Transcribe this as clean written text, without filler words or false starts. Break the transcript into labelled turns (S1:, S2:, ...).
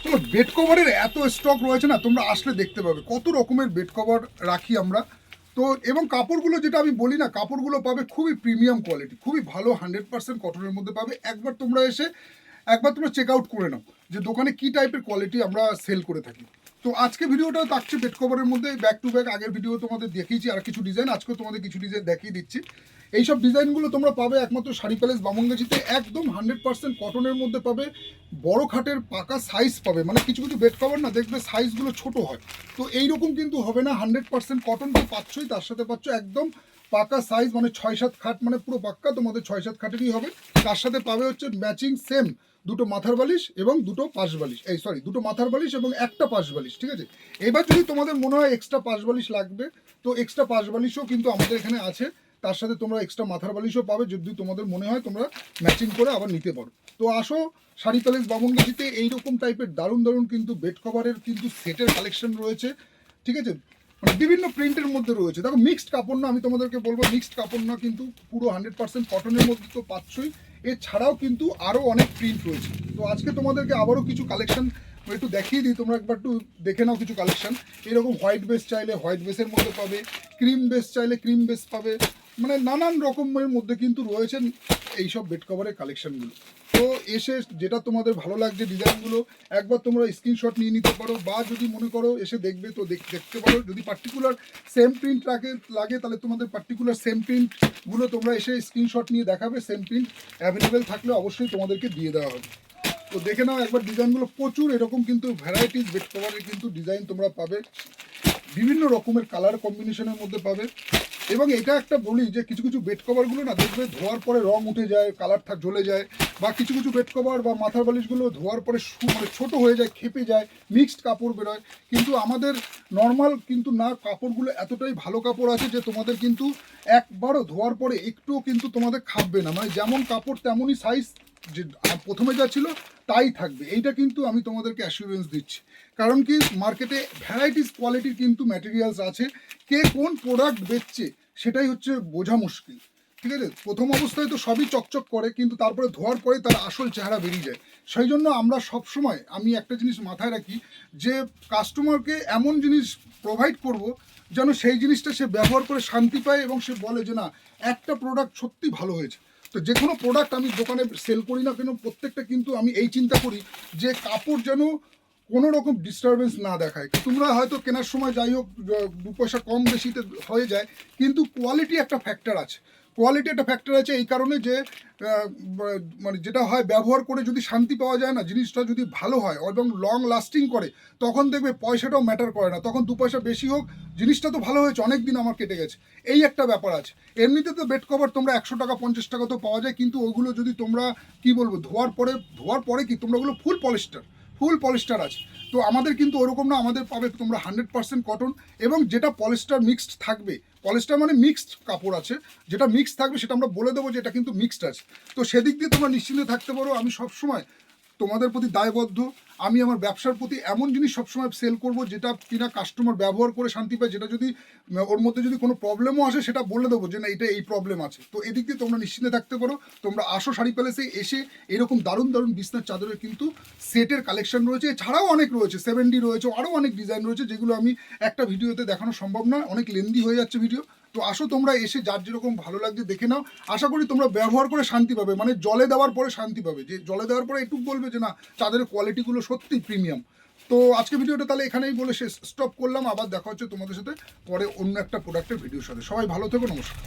S1: তো বেড কভারের এত স্টক রয়েছে না, তোমরা আসলে দেখতে পাবে কত রকমের বেড কভার রাখি আমরা। তো এবং কাপড়গুলো যেটা আমি বলি না, কাপড়গুলো পাবে খুবই প্রিমিয়াম কোয়ালিটি, খুবই ভালো 100% কটনের মধ্যে পাবে। একবার তোমরা চেক আউট করে নাও যে দোকানে কি টাইপের কোয়ালিটি আমরা সেল করে থাকি। তো আজকে ভিডিওটা থাকছে বেড কভারের মধ্যে ব্যাক টু ব্যাক। আগের ভিডিও তোমাদের দেখিয়েছি আর কিছু ডিজাইন, আজকেও তোমাদের কিছু ডিজাইন দেখিয়ে দিচ্ছি। এইসব ডিজাইনগুলো তোমরা পাবে একমাত্র শাড়ি প্যালেস বামনগাছিতে, একদম 100% কটনের মধ্যে পাবে। বড় খাটের পাকা সাইজ পাবে, মানে কিছু কিছু বেড কভার না দেখবে সাইজগুলো ছোট হয়, তো এইরকম কিন্তু হবে না। 100% কটন তো পাচ্ছই, তার সাথে পাচ্ছ একদম পাকা সাইজ, মানে 6-7 খাট, মানে পুরো পাক্কা তোমাদের 6-7 খাটেরই হবে। তার সাথে পাবে হচ্ছে ম্যাচিং সেম দুটো মাথার বালিশ এবং দুটো পাশ বালিশ, দুটো মাথার বালিশ এবং একটা পাশ বালিশ, ঠিক আছে। এবার যদি তোমাদের মনে হয় এক্সট্রা পাশ বালিশ লাগবে, তো এক্সট্রা পাশ বালিশও কিন্তু আমাদের এখানে আছে। তার সাথে তোমরা এক্সট্রা মাথার বালিশও পাবে, যদি তোমাদের মনে হয় তোমরা ম্যাচিং করে আবার নিতে পারো। তো আসো শাড়ি প্যালেস বামনগাছিতে, এইরকম টাইপের দারুণ দারুণ কিন্তু বেড কভারের কিন্তু সেটের কালেকশন রয়েছে, ঠিক আছে। মানে বিভিন্ন প্রিন্টের মধ্যে রয়েছে। দেখো মিক্সড কাপড় না, আমি তোমাদেরকে বলবো মিক্সড কাপড় না, কিন্তু পুরো 100% কটনের মধ্যে তো পাচ্ছই, এছাড়াও কিন্তু আরও অনেক প্রিন্ট রয়েছে। তো আজকে তোমাদেরকে আবারও কিছু কালেকশন একটু দেখিয়ে দিই, তোমরা একবার একটু দেখে নাও কিছু কালেকশন। এরকম হোয়াইট বেস চাইলে হোয়াইট বেসের মধ্যে পাবে, ক্রিম বেস চাইলে ক্রিম বেস পাবে, মানে নানান রকমের মধ্যে কিন্তু রয়েছেন এইসব বেড কভারের কালেকশনগুলো। তো এসে যেটা তোমাদের ভালো লাগছে ডিজাইনগুলো একবার তোমরা স্ক্রিনশট নিয়ে নিতে পারো, বা যদি মনে করো এসে দেখবে তো দেখতে পারো। যদি পার্টিকুলার সেম প্রিন্ট লাগে তাহলে তোমাদের পার্টিকুলার সেম প্রিন্টগুলো তোমরা এসে স্ক্রিনশট নিয়ে দেখাবে, সেম প্রিন্ট অ্যাভেলেবেল থাকলে অবশ্যই তোমাদেরকে দিয়ে দেওয়া হবে। তো দেখে নাও একবার ডিজাইনগুলো, প্রচুর এরকম কিন্তু ভ্যারাইটিস বেড কভারের কিন্তু ডিজাইন তোমরা পাবে, বিভিন্ন রকমের কালার কম্বিনেশনের মধ্যে পাবে। এবং এটা একটা বলি যে কিছু কিছু বেড কভারগুলো না দেখবে ধোয়ার পরে রং উঠে যায়, কালার জ্বলে যায়, বা কিছু কিছু বেড কভার বা মাথার বালিশগুলো ধোয়ার পরে মানে ছোটো হয়ে যায়, খেপে যায়, মিক্সড কাপড় বেরোয়। কিন্তু আমাদের নর্মাল কিন্তু না, কাপড়গুলো এতটাই ভালো কাপড় আছে যে তোমাদের কিন্তু একবারও ধোয়ার পরে একটুও কিন্তু তোমাদের খাপবে না, মানে যেমন কাপড় তেমনই সাইজ, যে প্রথমে যা ছিল তাই থাকবে। এইটা কিন্তু আমি তোমাদেরকে অ্যাসিওরেন্স দিচ্ছি, কারণ কি মার্কেটে ভ্যারাইটিস কোয়ালিটির কিন্তু ম্যাটেরিয়ালস আছে, কে কোন প্রোডাক্ট বেচছে সেটাই হচ্ছে বোঝা মুশকিল, ঠিক আছে। প্রথম অবস্থায় তো সবই চকচক করে, কিন্তু তারপরে ধোয়ার পরে তার আসল চেহারা বেরিয়ে যায়। সেই জন্য আমরা সবসময়, আমি একটা জিনিস মাথায় রাখি যে কাস্টমারকে এমন জিনিস প্রোভাইড করব যেন সেই জিনিসটা সে ব্যবহার করে শান্তি পায় এবং সে বলে যে না, একটা প্রোডাক্ট সত্যি ভালো হয়েছে। তো যে কোনো প্রোডাক্ট আমি দোকানে সেল করি না কেন, প্রত্যেকটা কিন্তু আমি এই চিন্তা করি যে কাপড় যেন কোনো রকম ডিস্টারবেন্স না দেখায়। তোমরা হয়তো কেনার সময় যাই হোক 2 পয়সা কম বেশিতে হয়ে যায়, কিন্তু কোয়ালিটি একটা ফ্যাক্টর আছে। কোয়ালিটি একটা ফ্যাক্টর আছে এই কারণে যে মানে যেটা হয়, ব্যবহার করে যদি শান্তি পাওয়া যায় না, জিনিসটা যদি ভালো হয় এবং লং লাস্টিং করে, তখন দেখবে পয়সাটাও ম্যাটার করে না, তখন 2 পয়সা বেশি হোক, জিনিসটা তো ভালো হয়েছে, অনেক দিন আমার কেটে গেছে, এই একটা ব্যাপার আছে। এমনিতে তো বেড কভার তোমরা 100 টাকা 50 টাকা তো পাওয়া যায়, কিন্তু ওগুলো যদি তোমরা কি বলবো ধোয়ার পরে কি তোমরা ওগুলো ফুল পলিস্টার আছে। তো আমাদের কিন্তু ওরকম না, আমাদের পাবে তোমরা 100% কটন, এবং যেটা পলিস্টার মিক্সড থাকবে, পলিস্টার মানে মিক্সড কাপড় আছে, যেটা মিক্স থাকবে সেটা আমরা বলে দেবো যে এটা কিন্তু মিক্সড আছে। তো সেদিক দিয়ে তোমরা নিশ্চিন্তে থাকতে পারো। আমি সবসময় তোমাদের প্রতি দায়বদ্ধ, আমি আমার ব্যবসার প্রতি এমন জিনিস সবসময় সেল করব যেটা কিনা কাস্টমার ব্যবহার করে শান্তি পায়, যেটা যদি ওর মধ্যে যদি কোনো প্রবলেমও আসে সেটা বলে দেবো যে না এটা এই প্রবলেম আছে। তো এদিক দিয়ে তোমরা নিশ্চিন্তে থাকতে পারো। তোমরা আসো শাড়ি প্যালেসে, এসে এরকম দারুণ দারুণ বিছনার চাদরের কিন্তু সেটের কালেকশন রয়েছে, এছাড়াও অনেক রয়েছে, 7D রয়েছে, আরও অনেক ডিজাইন রয়েছে, যেগুলো আমি একটা ভিডিওতে দেখানো সম্ভব না, অনেক লেন্দি হয়ে যাচ্ছে ভিডিও। তো আসো তোমরা এসে যার যেরকম ভালো লাগছে দেখে নাও। আশা করি তোমরা ব্যবহার করে শান্তি পাবে, মানে জলে দেওয়ার পরে শান্তি পাবে, যে জলে দেওয়ার পরে একটু বলবে যে না চাদরের কোয়ালিটিগুলো সত্যি প্রিমিয়াম। তো আজকে ভিডিওটা তাহলে এখানেই বলে স্টপ করলাম। আবার দেখা হচ্ছে তোমাদের সাথে পরে অন্য একটা প্রোডাক্টের ভিডিওর সাথে। সবাই ভালো থেকো, নমস্কার।